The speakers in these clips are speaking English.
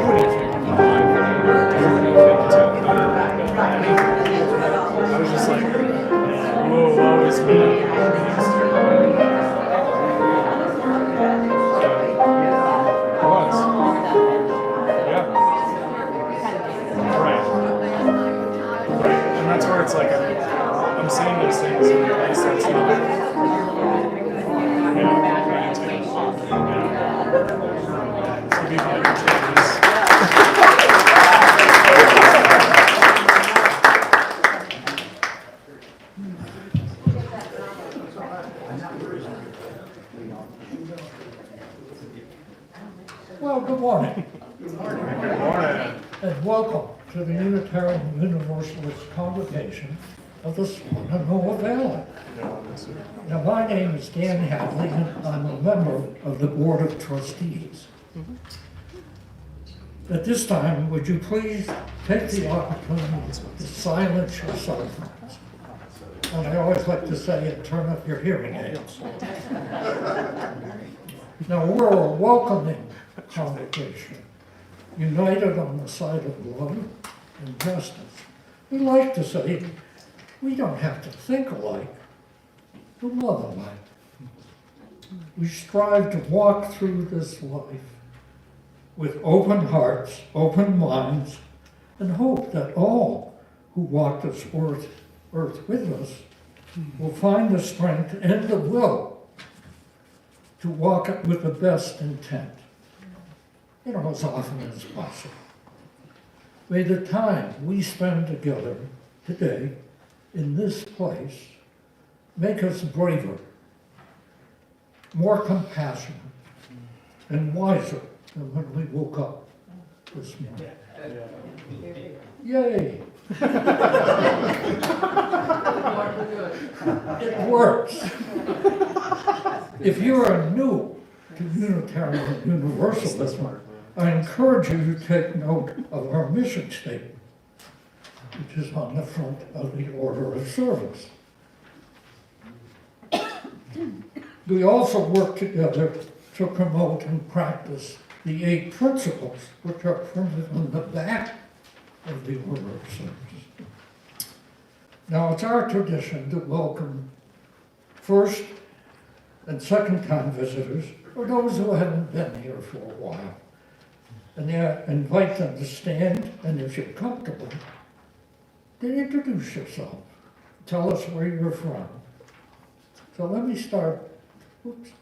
anything online, do anything to I was just like, whoa, woe is me. It was. Yeah. Right. And that's where it's like, I'm saying those things in a place that's not, meditative. So be like, Well, good morning. Good morning. And welcome to the Unitarian Universalist Congregation of the Shenandoah Valley. Now, my name is Dan Hadley, and I'm a member of the Board of Trustees. At this time, would you please take the opportunity to silence your cell phones? And I always like to say, turn up your hearing aids. Now, we're a welcoming congregation, united on the side of love and justice. We like to say, we don't have to think alike to love alike. We strive to walk through this life with open hearts, open minds, and hope that all who walk this earth with us will find the strength and the will to walk it with the best intent, as often as possible. May the time we spend together today in this place make us braver, more compassionate, and wiser than when we woke up this morning. Yay! It works. If you are new to Unitarian Universalism, I encourage you to take note of our mission statement, which is on the front of the order of service. We also work together to promote and practice the 8 principles which are printed on the back of the order of service. Now, it's our tradition to welcome first and second time visitors, or those who haven't been here for a while. And invite them to stand, and if you're comfortable, then introduce yourself. Tell us where you're from. So let me start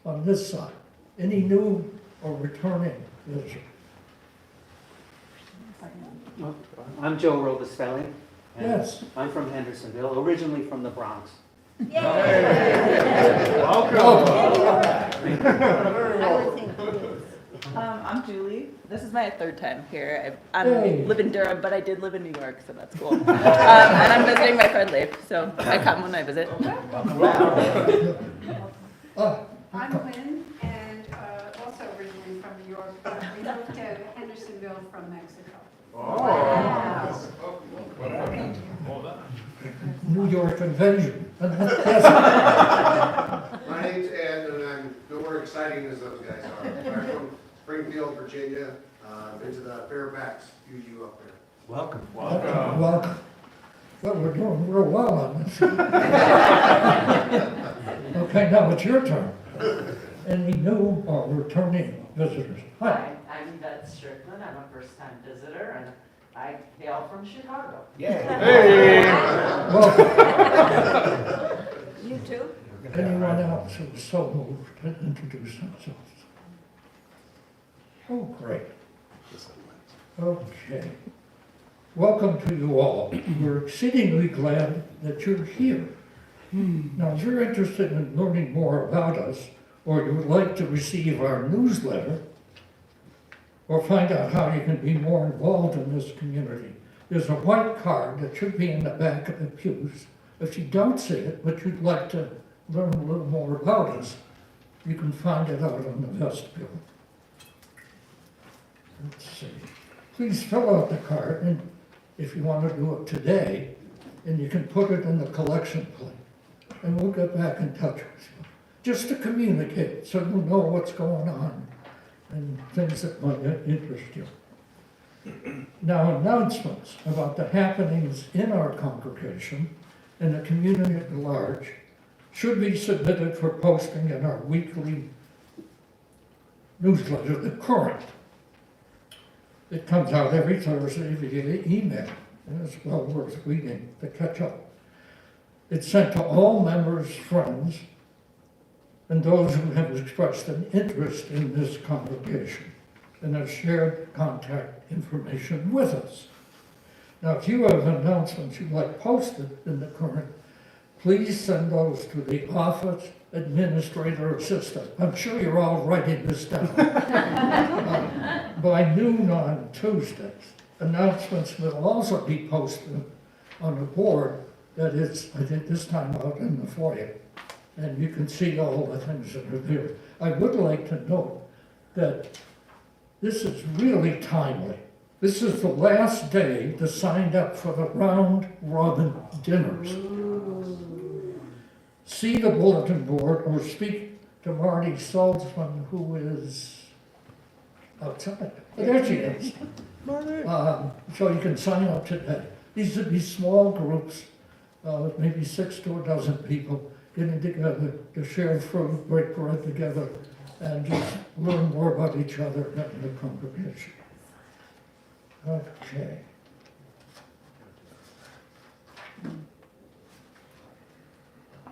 on this side. Any new or returning visitors? I'm Joe Robustelli. Yes. I'm from Hendersonville, originally from the Bronx. I'm Julie. This is my 3rd time here. I live in Durham, but I did live in New York, so that's cool. And I'm visiting my friend Leif, so I come when I visit. I'm Lynn, and also originally from New York, but we moved to Hendersonville from Mexico. New York invasion. My name's Ed, and I'm nowhere exciting as those guys are. I'm from Springfield, Virginia. Been to the Fairfax UU up there. Welcome. Welcome. Well, we're doing real well on this. Okay, now it's your turn. Any new or returning visitors? Hi, I'm Beth Strickland. I'm a first-time visitor, and I hail from Chicago. Welcome. You too? Anyone else who's so moved to introduce themselves? Oh, great. Okay. Welcome to you all. We're exceedingly glad that you're here. Now, if you're interested in learning more about us, or you would like to receive our newsletter, or find out how you can be more involved in this community, there's a white card that should be in the back of the pews. If you don't see it, but you'd like to learn a little more about us, you can find it out on the vestibule. Let's see. Please fill out the card, and if you want to do it today, and you can put it in the collection plate, and we'll get back in touch with you. Just to communicate, so you know what's going on, and things that might interest you. Now, announcements about the happenings in our congregation and the community at large should be submitted for posting in our weekly newsletter, The Current. It comes out every Thursday via email, and it's well worth reading to catch up. It's sent to all members, friends, and those who have expressed an interest in this congregation and have shared contact information with us. Now, if you have announcements you'd like posted in the Current, please send those to the office administrator assistant. I'm sure you're all writing this down. By noon on Tuesdays. Announcements will also be posted on a board that is, I think this time out in the foyer. And you can see all the things that are there. I would like to note that this is really timely. This is the last day to sign up for the round robin dinners. See the bulletin board or speak to Marty Saltzman, who is outside. There she is. So you can sign up today. These would be small groups, maybe 6 to a dozen people getting together to share food, break bread together, and just learn more about each other and the congregation. Okay.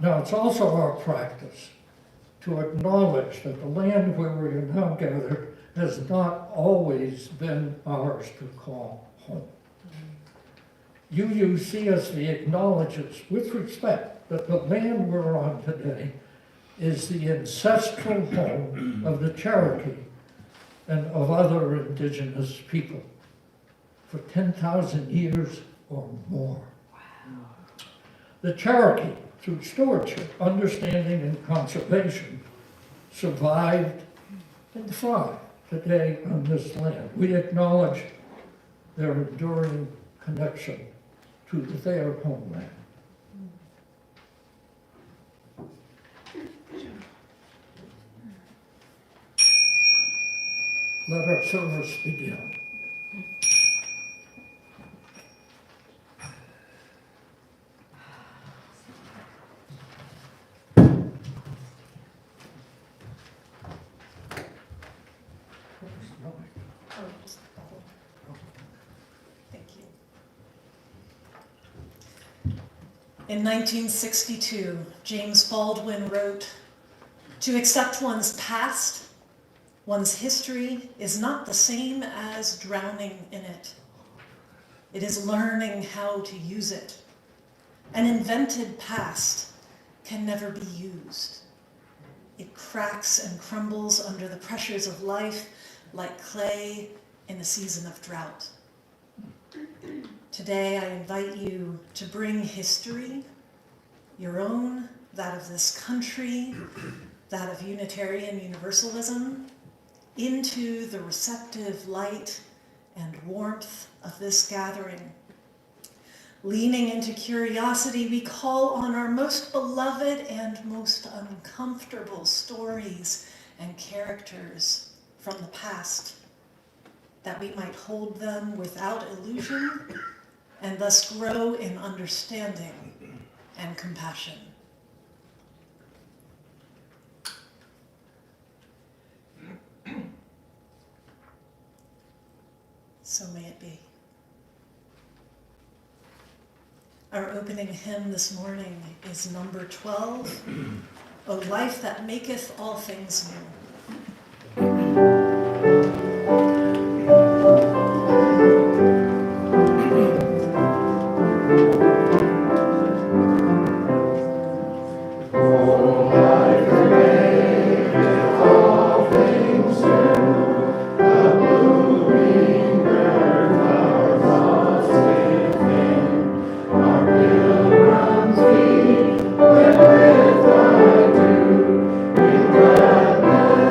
Now, it's also our practice to acknowledge that the land where we are now gathered has not always been ours to call home. UUCSV acknowledges with respect that the land we're on today is the ancestral home of the Cherokee and of other indigenous people for 10,000 years or more. The Cherokee, through stewardship, understanding, and conservation, survived and thrived today on this land. We acknowledge their enduring connection to their homeland. Let our service begin. Thank you. In 1962, James Baldwin wrote, "To accept one's past, one's history, is not the same as drowning in it. It is learning how to use it. An invented past can never be used. It cracks and crumbles under the pressures of life like clay in a season of drought." Today, I invite you to bring history, your own, that of this country, that of Unitarian Universalism, into the receptive light and warmth of this gathering. Leaning into curiosity, we call on our most beloved and most uncomfortable stories and characters from the past, that we might hold them without illusion and thus grow in understanding and compassion. So may it be. Our opening hymn this morning is number 12, O Life That Maketh All Things New. With thy dew, in gladness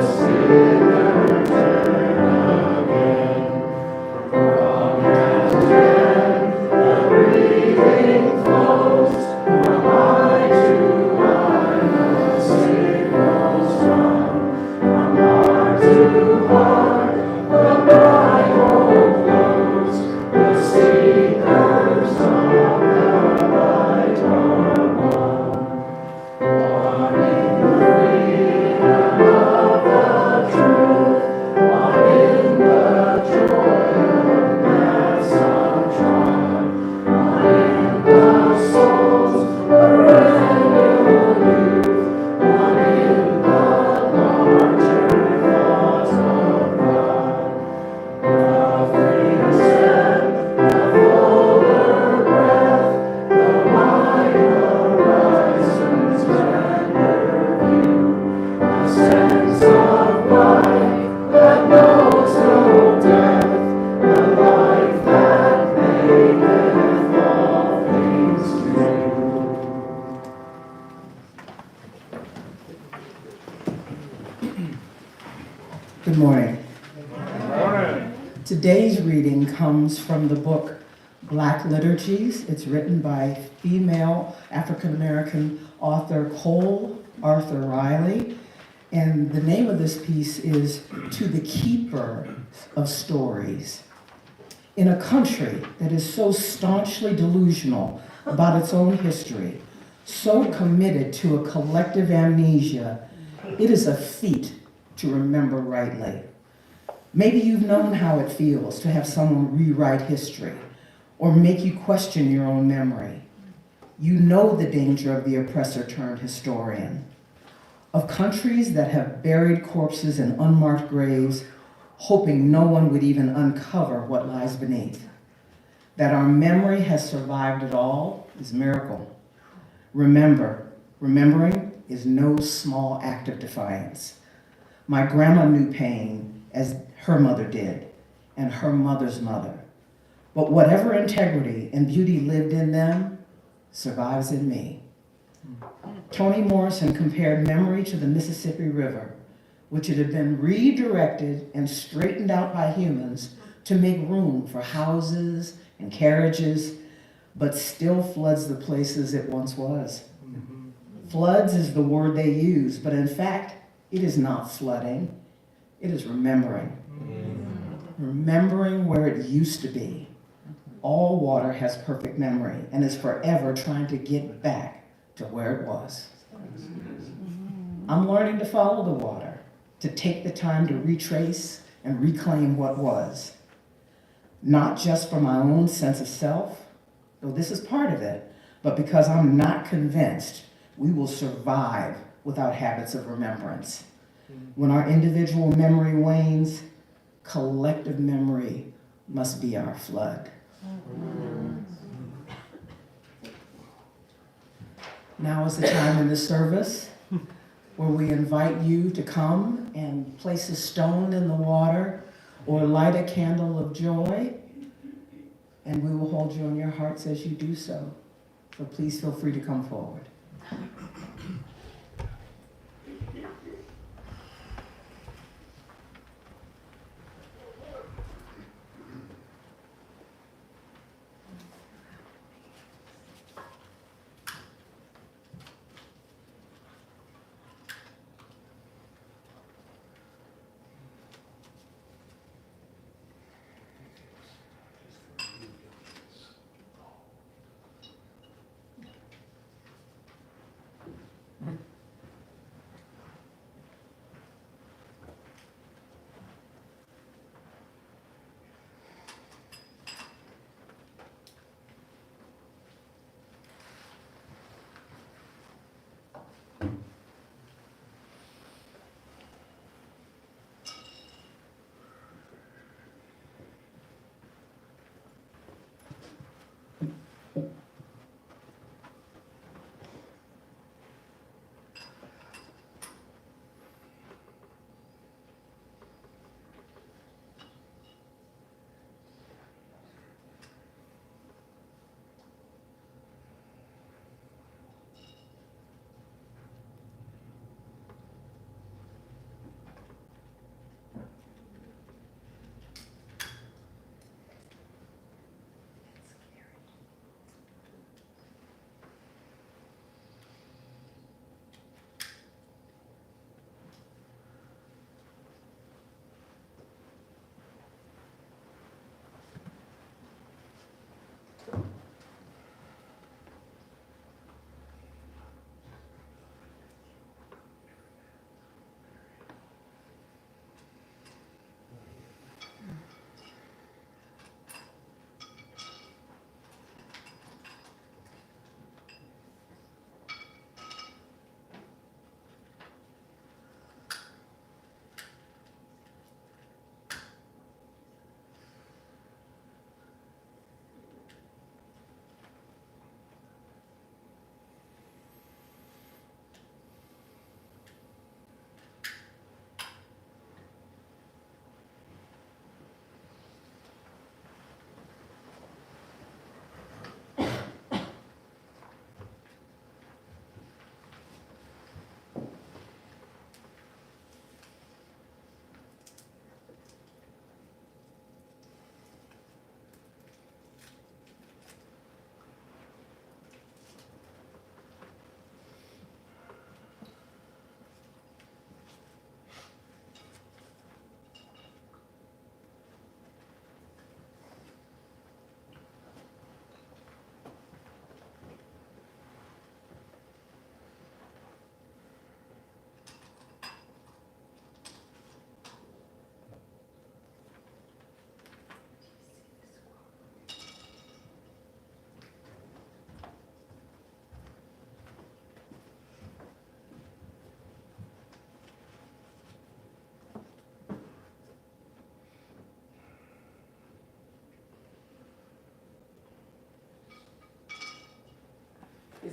reading comes from the book Black Liturgies. It's written by female African-American author Cole Arthur Riley. And the name of this piece is To the Keeper of Stories. In a country that is so staunchly delusional about its own history, so committed to a collective amnesia, it is a feat to remember rightly. Maybe you've known how it feels to have someone rewrite history or make you question your own memory. You know the danger of the oppressor turned historian, of countries that have buried corpses in unmarked graves, hoping no one would even uncover what lies beneath. That our memory has survived it all is a miracle. Remembering is no small act of defiance. My grandma knew pain as her mother did, and her mother's mother. But whatever integrity and beauty lived in them survives in me. Toni Morrison compared memory to the Mississippi River, which had been redirected and straightened out by humans to make room for houses and carriages, but still floods the places it once was. Floods is the word they use, but in fact, it is not flooding, it is remembering. Remembering where it used to be. All water has perfect memory and is forever trying to get back to where it was. I'm learning to follow the water, to take the time to retrace and reclaim what was. Not just for my own sense of self, though this is part of it, but because I'm not convinced we will survive without habits of remembrance. When our individual memory wanes, collective memory must be our flood. Now is the time in the service where we invite you to come and place a stone in the water or light a candle of joy, and we will hold you in your hearts as you do so. So please feel free to come forward.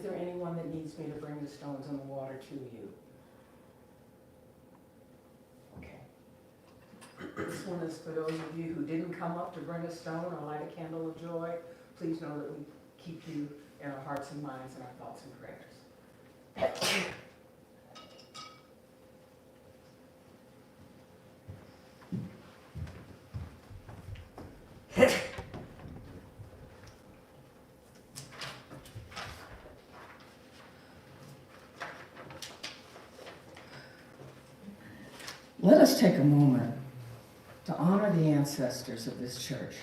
Is there anyone that needs me to bring the stones in the water to you? Okay. This one is for those of you who didn't come up to bring a stone or light a candle of joy. Please know that we keep you in our hearts and minds and our thoughts and prayers. Let us take a moment to honor the ancestors of this church,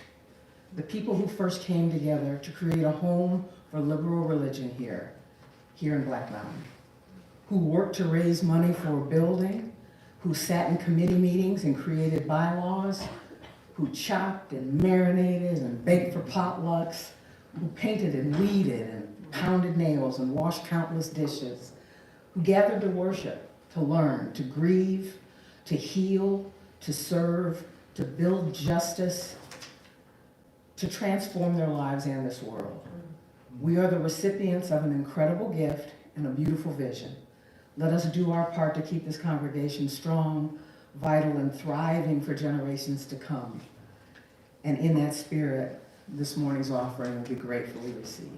the people who first came together to create a home for liberal religion here in Black Mountain, who worked to raise money for a building, who sat in committee meetings and created bylaws, who chopped and marinated and baked for potlucks, who painted and weeded and pounded nails and washed countless dishes, who gathered to worship, to learn, to grieve, to heal, to serve, to build justice, to transform their lives and this world. We are the recipients of an incredible gift and a beautiful vision. Let us do our part to keep this congregation strong, vital, and thriving for generations to come. And in that spirit, this morning's offering will be gratefully received.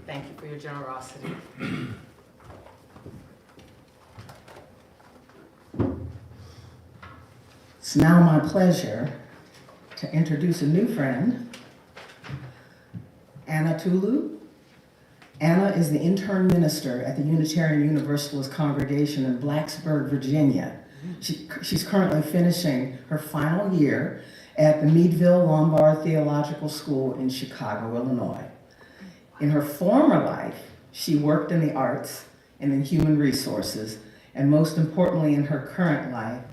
Thank you for your generosity. It's now my pleasure to introduce a new friend, Tulou. Anna is the intern minister at the Unitarian Universalist Congregation in Blacksburg, Virginia. She's currently finishing her final year at the Meadville Lombard Theological School in Chicago, Illinois. In her former life, she worked in the arts and in human resources, and most importantly, in her current life,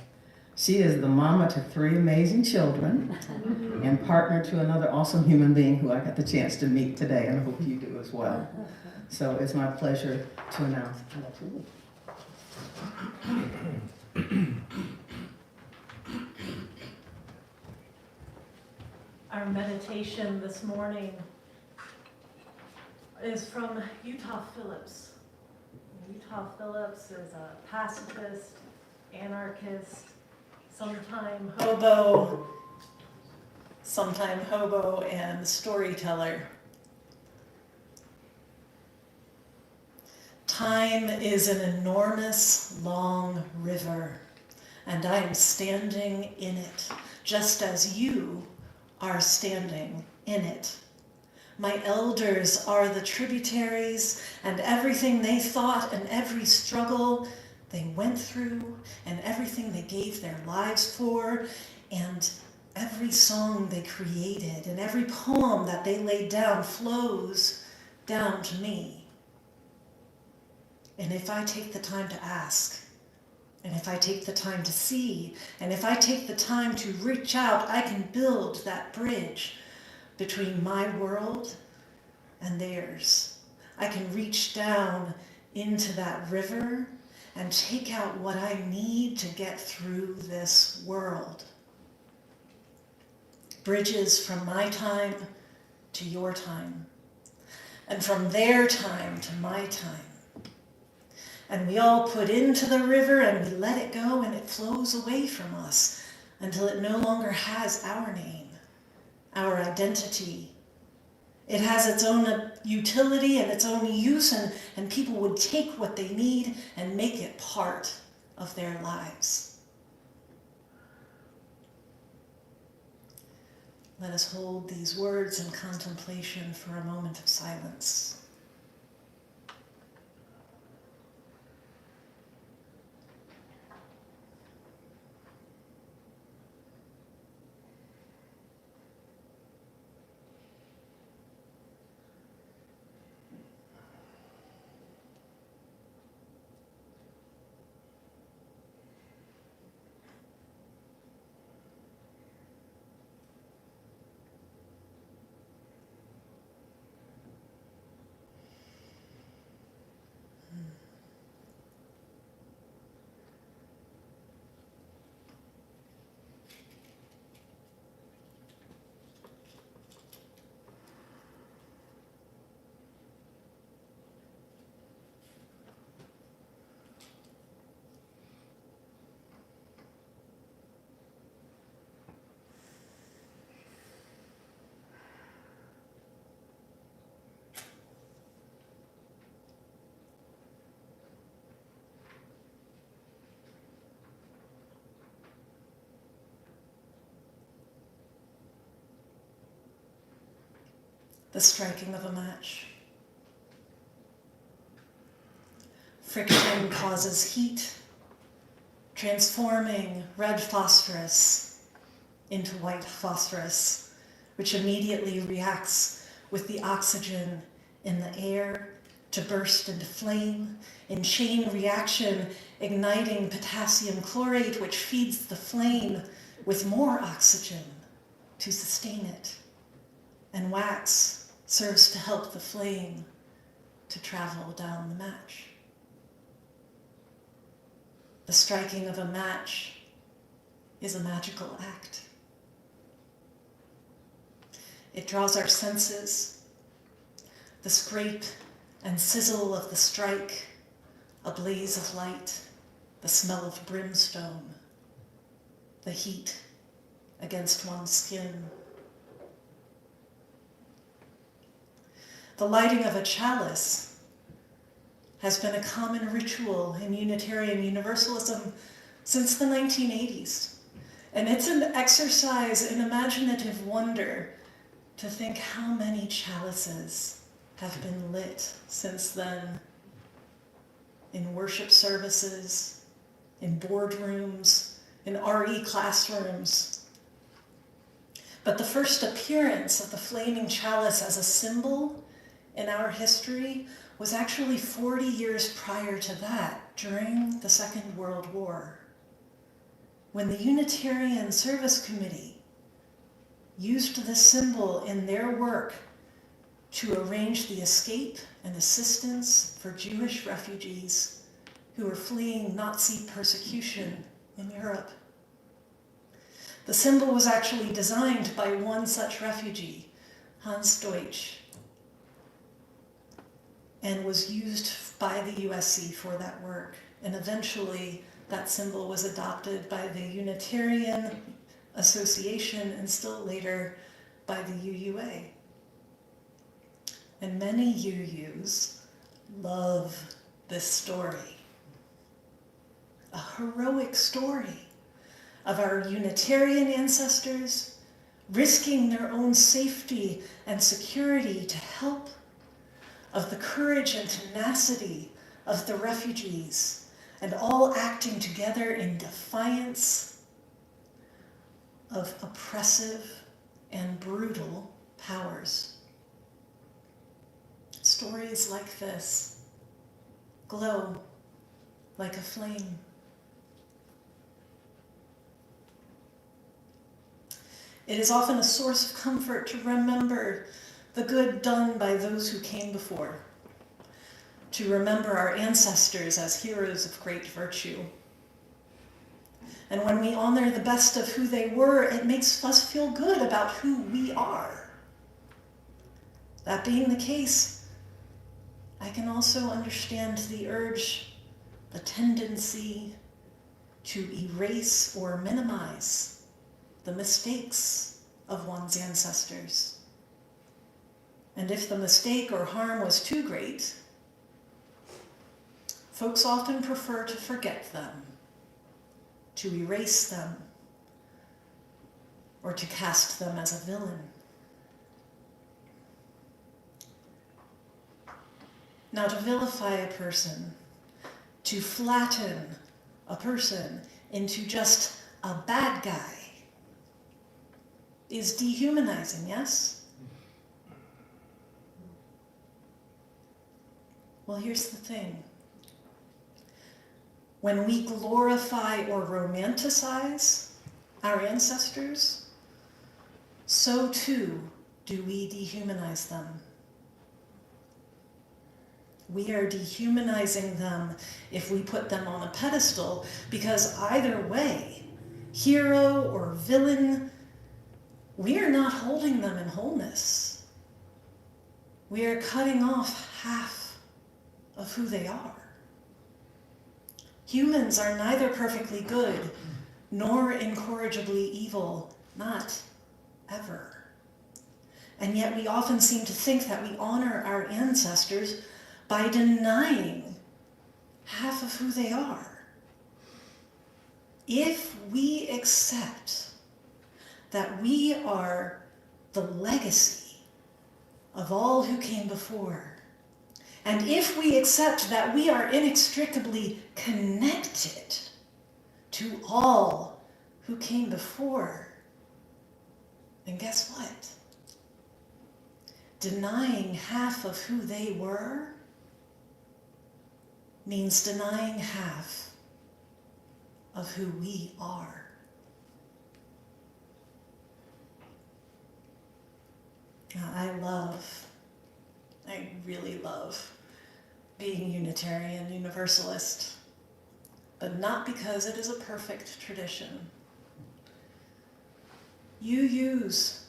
she is the mama to 3 amazing children and partner to another awesome human being who I got the chance to meet today, and I hope you do as well. So it's my pleasure to announce Anna Tulou. Our meditation this morning is from Utah Phillips. Utah Phillips is a pacifist, anarchist, sometime hobo and storyteller. Time is an enormous, long river, and I am standing in it, just as you are standing in it. My elders are the tributaries, and everything they thought and every struggle they went through and everything they gave their lives for and every song they created and every poem that they laid down flows down to me. And if I take the time to ask, and if I take the time to see, and if I take the time to reach out, I can build that bridge between my world and theirs. I can reach down into that river and take out what I need to get through this world. Bridges from my time to your time, and from their time to my time. And we all put into the river and we let it go and it flows away from us until it no longer has our name, our identity. It has its own utility and its own use, and people would take what they need and make it part of their lives. Let us hold these words in contemplation for a moment of silence. The striking of a match. Friction causes heat, transforming red phosphorus into white phosphorus, which immediately reacts with the oxygen in the air to burst into flame, in chain reaction, igniting potassium chlorate, which feeds the flame with more oxygen to sustain it. And wax serves to help the flame to travel down the match. The striking of a match is a magical act. It draws our senses, the scrape and sizzle of the strike, a blaze of light, the smell of brimstone, the heat against one's skin. The lighting of a chalice has been a common ritual in Unitarian Universalism since the 1980s. And it's an exercise in imaginative wonder to think how many chalices have been lit since then, in worship services, in boardrooms, in RE classrooms. But the first appearance of the flaming chalice as a symbol in our history was actually 40 years prior to that, during the Second World War, when the Unitarian Service Committee used this symbol in their work to arrange the escape and assistance for Jewish refugees who were fleeing Nazi persecution in Europe. The symbol was actually designed by one such refugee, Hans Deutsch, and was used by the USC for that work. And eventually that symbol was adopted by the Unitarian Association and still later by the UUA. And many UUs love this story, a heroic story of our Unitarian ancestors risking their own safety and security to help, of the courage and tenacity of the refugees, and all acting together in defiance of oppressive and brutal powers. Stories like this glow like a flame. It is often a source of comfort to remember the good done by those who came before, to remember our ancestors as heroes of great virtue. And when we honor the best of who they were, it makes us feel good about who we are. That being the case, I can also understand the urge, the tendency to erase or minimize the mistakes of one's ancestors. And if the mistake or harm was too great, folks often prefer to forget them, to erase them, or to cast them as a villain. Now, to vilify a person, to flatten a person into just a bad guy, is dehumanizing, yes? Well, here's the thing. When we glorify or romanticize our ancestors, so too do we dehumanize them. We are dehumanizing them if we put them on a pedestal, because either way, hero or villain, we are not holding them in wholeness. We are cutting off half of who they are. Humans are neither perfectly good nor incorrigibly evil, not ever. And yet we often seem to think that we honor our ancestors by denying half of who they are. If we accept that we are the legacy of all who came before, and if we accept that we are inextricably connected to all who came before, then guess what? Denying half of who they were means denying half of who we are. Now, I really love being Unitarian Universalist, but not because it is a perfect tradition. UUs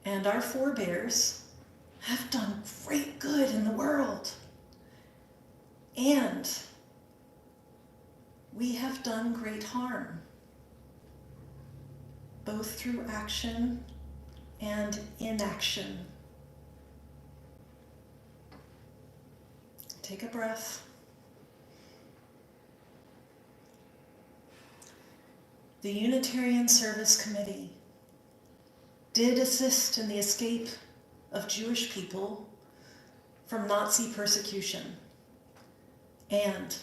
and our forebears have done great good in the world, and we have done great harm, both through action and inaction. Take a breath. The Unitarian Service Committee did assist in the escape of Jewish people from Nazi persecution, and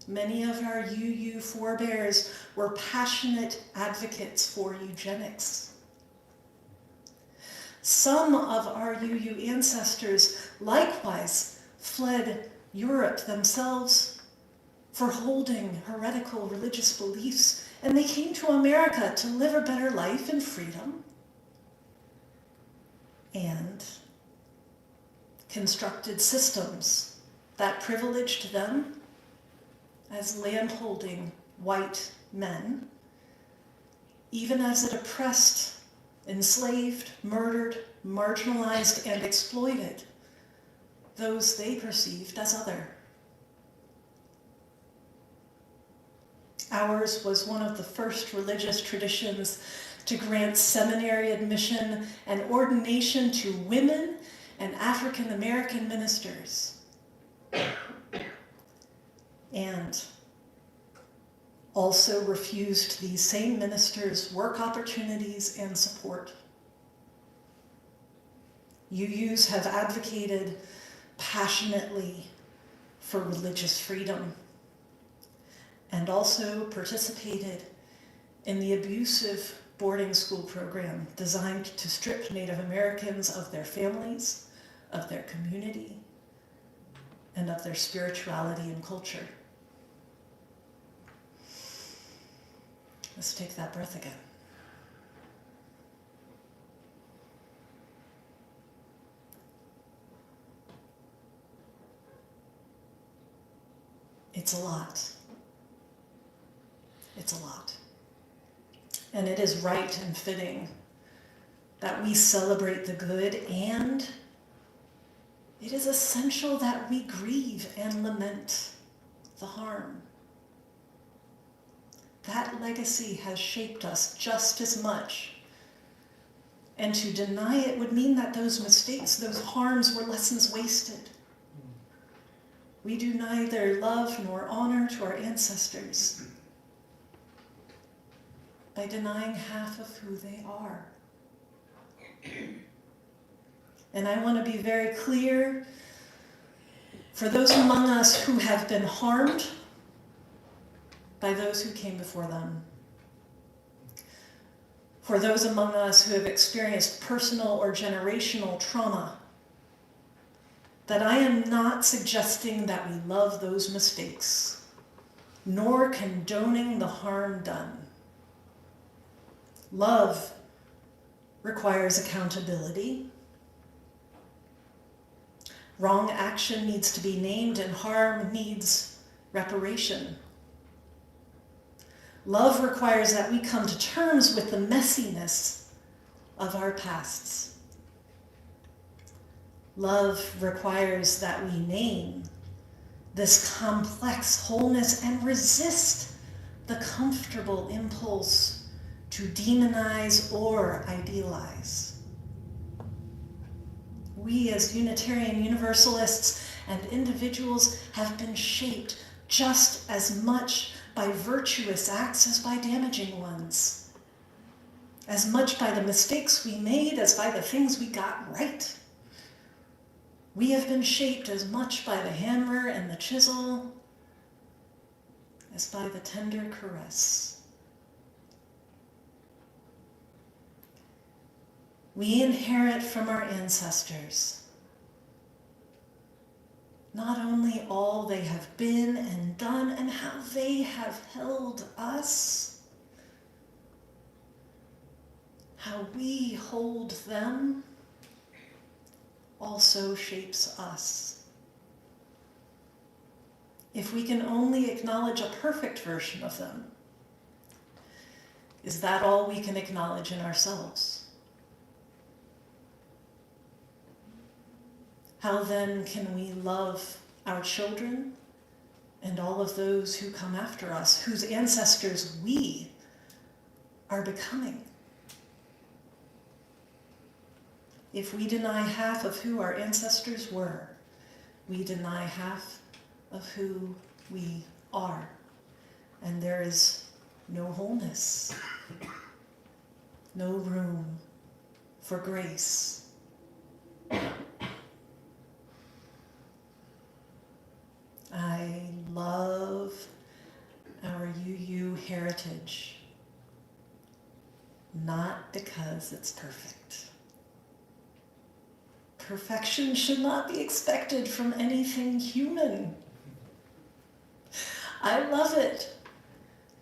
many of our UU forebears were passionate advocates for eugenics. Some of our UU ancestors likewise fled Europe themselves for holding heretical religious beliefs, and they came to America to live a better life in freedom and constructed systems that privileged them as landholding white men, even as it oppressed, enslaved, murdered, marginalized, and exploited those they perceived as other. Ours was one of the first religious traditions to grant seminary admission and ordination to women and African American ministers. And also refused these same ministers work opportunities and support. UUs have advocated passionately for religious freedom and also participated in the abusive boarding school program designed to strip Native Americans of their families, of their community, and of their spirituality and culture. Let's take that breath again. It's a lot. It's a lot. And it is right and fitting that we celebrate the good, and it is essential that we grieve and lament the harm. That legacy has shaped us just as much. And to deny it would mean that those mistakes, those harms, were lessons wasted. We do neither love nor honor to our ancestors by denying half of who they are. And I want to be very clear, for those among us who have been harmed by those who came before them, for those among us who have experienced personal or generational trauma, that I am not suggesting that we love those mistakes, nor condoning the harm done. Love requires accountability. Wrong action needs to be named, and harm needs reparation. Love requires that we come to terms with the messiness of our pasts. Love requires that we name this complex wholeness and resist the comfortable impulse to demonize or idealize. We as Unitarian Universalists and individuals have been shaped just as much by virtuous acts as by damaging ones, as much by the mistakes we made as by the things we got right. We have been shaped as much by the hammer and the chisel as by the tender caress. We inherit from our ancestors not only all they have been and done and how they have held us, how we hold them also shapes us. If we can only acknowledge a perfect version of them, is that all we can acknowledge in ourselves? How then can we love our children and all of those who come after us, whose ancestors we are becoming? If we deny half of who our ancestors were, we deny half of who we are. And there is no wholeness, no room for grace. I love our UU heritage, not because it's perfect. Perfection should not be expected from anything human. I love it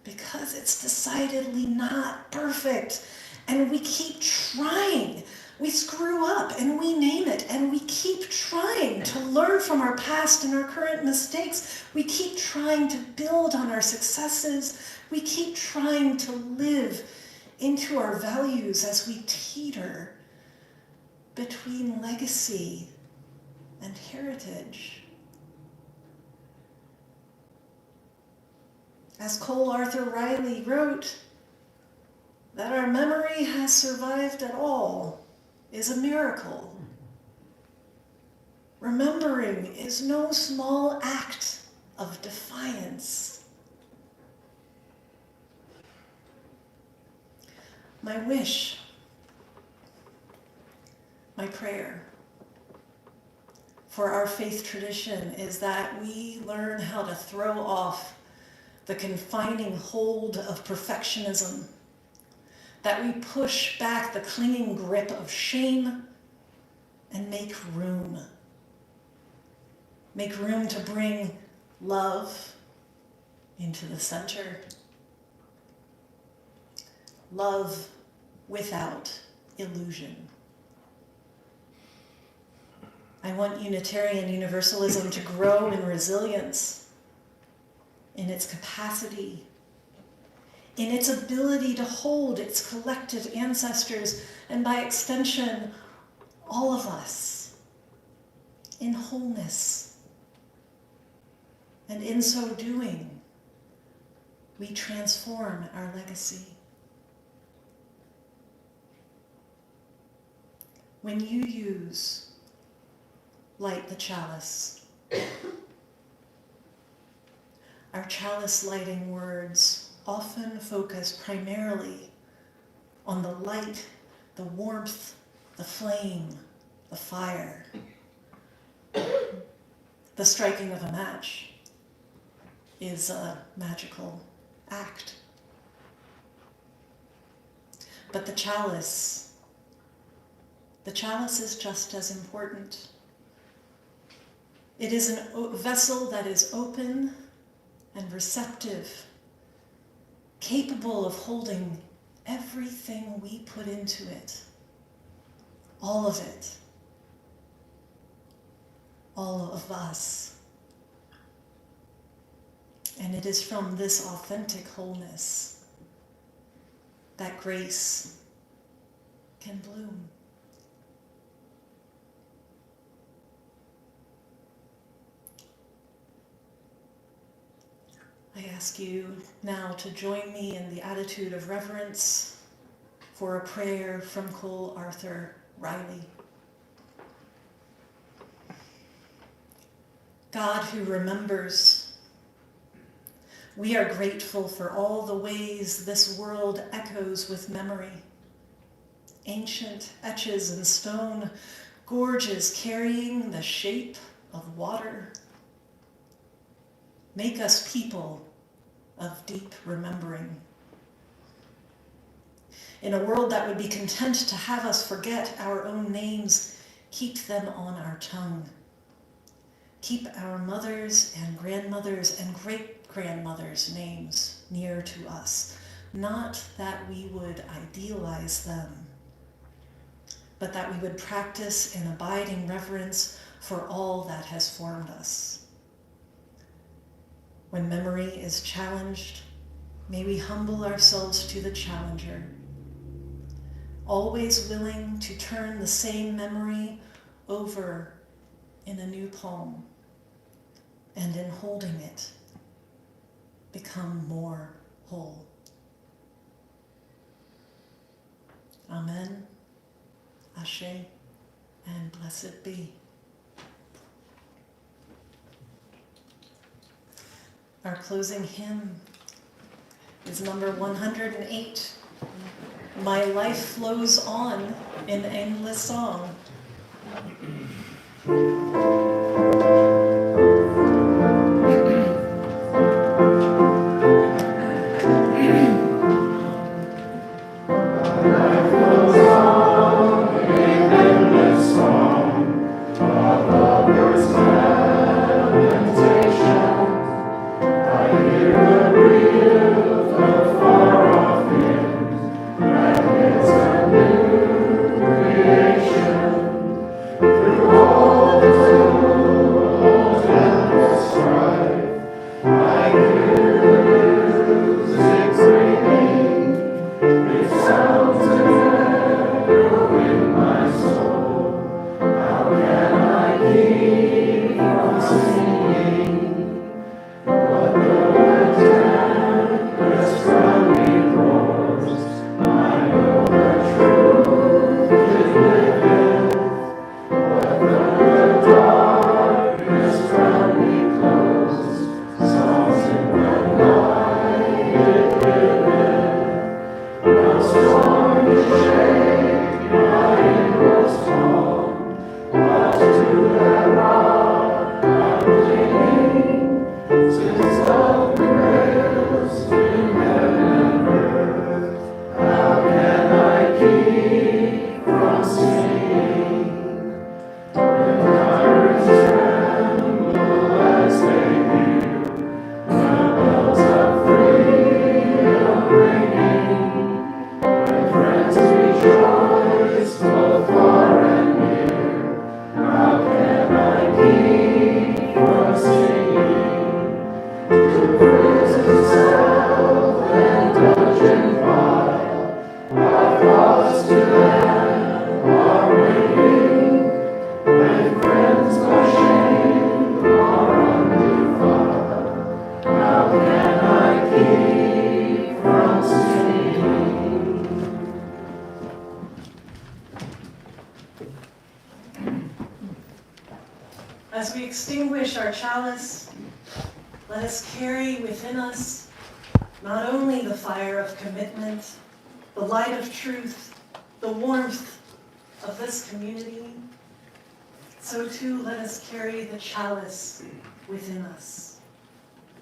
because it's decidedly not perfect, and we keep trying. We screw up and we name it, and we keep trying to learn from our past and our current mistakes. We keep trying to build on our successes. We keep trying to live into our values as we teeter between legacy and heritage. As Cole Arthur Riley wrote, that our memory has survived at all is a miracle. Remembering is no small act of defiance. My wish, my prayer for our faith tradition is that we learn how to throw off the confining hold of perfectionism, that we push back the clinging grip of shame and make room. Make room to bring love into the center. Love without illusion. I want Unitarian Universalism to grow in resilience, in its capacity, in its ability to hold its collective ancestors, and by extension, all of us, in wholeness. And in so doing, we transform our legacy. When you use light the chalice, our chalice lighting words often focus primarily on the light, the warmth, the flame, the fire, the striking of a match is a magical act. But the chalice is just as important. It is a vessel that is open and receptive, capable of holding everything we put into it, all of it, all of us. And it is from this authentic wholeness that grace can bloom. I ask you now to join me in the attitude of reverence for a prayer from Cole Arthur Riley. God who remembers, we are grateful for all the ways this world echoes with memory. Ancient etches in stone, gorges carrying the shape of water. Make us people of deep remembering. In a world that would be content to have us forget our own names, keep them on our tongue. Keep our mothers and grandmothers and great-grandmothers' names near to us. Not that we would idealize them, but that we would practice an abiding reverence for all that has formed us. When memory is challenged, may we humble ourselves to the challenger, always willing to turn the same memory over in a new palm, and in holding it, become more whole. Amen, Ashe, and blessed be. Our closing hymn is number 108, My Life Flows On in Endless Song. Through all the extinguish our chalice, let us carry within us not only the fire of commitment, the light of truth, the warmth of this community, so too let us carry the chalice within us,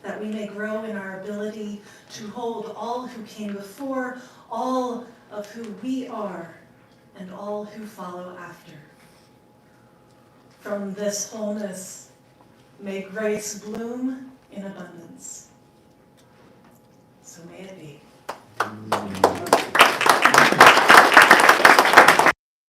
that we may grow in our ability to hold all who came before, all of who we are, and all who follow after. From this wholeness, may grace bloom in abundance. So may it be.